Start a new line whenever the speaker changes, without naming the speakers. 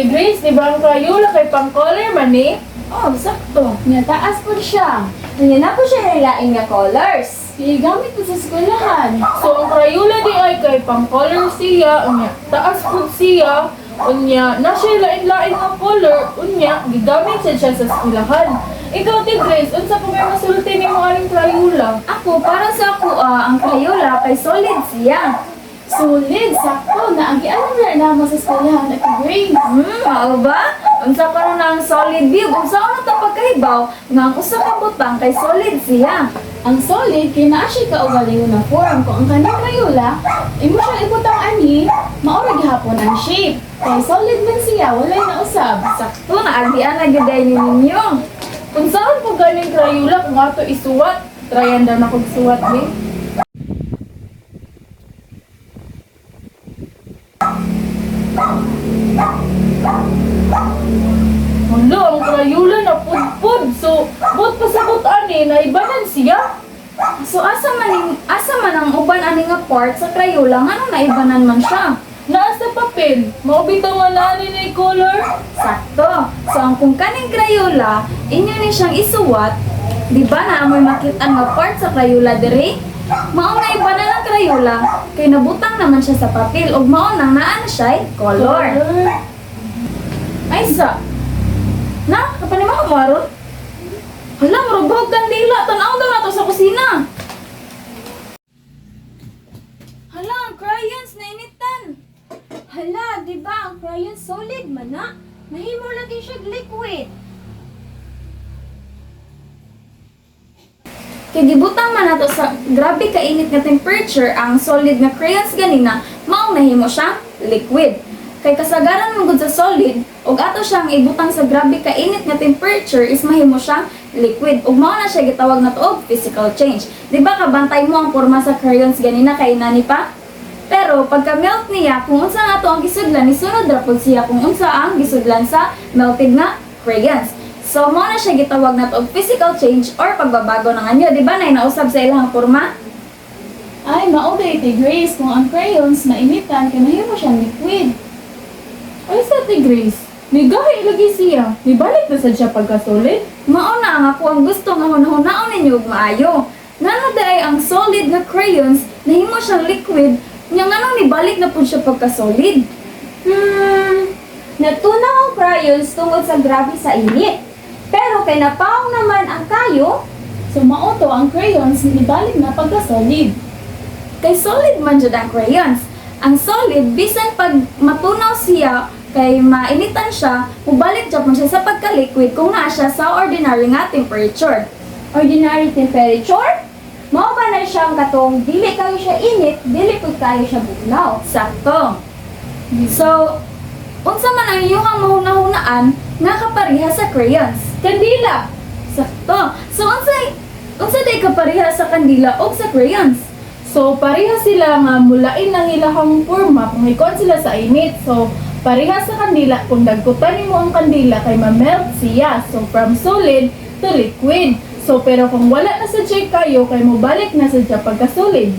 Grace, di ba ang Crayola kay pang color man eh?
Oh, sakto. Nga taas po siya. Nga na po siya nilaing nga colors. Gamit ko sa eskwelahan.
So ang Crayola di ay kay pang color siya, unya taas po siya, unya na siya lain-lain nga color, unya gigamit siya sa eskwelahan. Ikaw ti Grace, unsa po may masulti nimo aning Crayola?
Ako, para sa ako, ang Crayola kay solid siya. Solid, sakto. Naagianan na mo sa eskwelahan at Grace.
Mao ba? Unsa pa na ang solid view? Unsa ano ta pagkahibaw nga ang usa ka butang kay solid siya.
Ang solid, kay naa siya kaugaling na form. Kung ang kanang Crayola, imo siyang ibutang ani, maura gihapon ang shape. Kay solid man siya, walay na usab.
Sakto na agian na gyud ni ninyo.
Kung saan po galing Crayola kung ato isuwat, tryan daw na kog suwat ni. Hala, ang Crayola na pudpud. So, but pasabot ani na ibanan siya.
So asa man ang uban ani nga part sa Crayola ngano naibanan man siya.
Naa sa papel, maubitaw nga na ni color.
Sakto. So ang kung kaning Crayola, inyo ni siyang isuwat, di ba na amoy makit-an nga part sa Crayola diri? Mao nga ibanan ang Crayola kay nabutang naman siya sa papel ug mao nang naa na siya color.
Ay sa.
Na, kapan mo maron? Hala, marubog kandila. Tanaw daw na to sa kusina. Hala, ang crayons nainitan.
Hala, di ba ang crayon solid man na? Mahimo lagi siya liquid.
Kay gibutang man nato sa grabe ka init nga temperature ang solid nga crayons ganina, mao nahimo siyang liquid. Kay kasagaran man gud sa solid, ug ato siyang ibutang sa grabe ka init nga temperature is mahimo siyang liquid. Ug mao na siya gitawag na to og physical change. Di ba kabantay mo ang porma sa crayons ganina kay nani pa? Pero pagka melt niya, kung unsa nga to ang gisudlan, isunod ra pud siya kung unsa ang gisudlan sa melted na crayons. So mao na siya gitawag na to og physical change or pagbabago ng anyo. Di ba nay nausab sa ilang porma?
Ay, mauday ti Grace. Kung ang crayons mainitan, kay mahimo siyang liquid.
Ay sa ti Grace, nigahi lagi siya. Nibalik na sad siya pagkasolid.
Mao na ang ako ang gusto nga hunahunahon ninyo ug maayo. Ngano day ang solid nga crayons nahimo siyang liquid, nya ngano nibalik na pud siya pagka-solid.
Natunaw ang crayons tungod sa grabe sa init. Pero kay napaong naman ang kayo, so mauto ang crayons nibalik na pagka-solid.
Kay solid man jud ang crayons. Ang solid bisan pag matunaw siya kay mainitan siya, mubalik jud man siya sa pagka-liquid kung naa siya sa ordinary nga temperature.
Ordinary temperature? Mao ba na siyang katong dili kayo siya init, dili pud kayo siya bugnaw.
Sakto. So, unsa man ang iyong mahuna-hunaan nga kapareha sa crayons?
Kandila!
Sakto. So, unsa day kapareha sa kandila o sa crayons?
So, pareha sila nga mulain ang ilahang forma kung ikon sila sa init. So, pareha sa kandila, kung dagkutan mo ang kandila kay ma-melt siya. So, from solid to liquid. So, pero kung wala na sa kayo, kay mobalik na sa pagka-solid.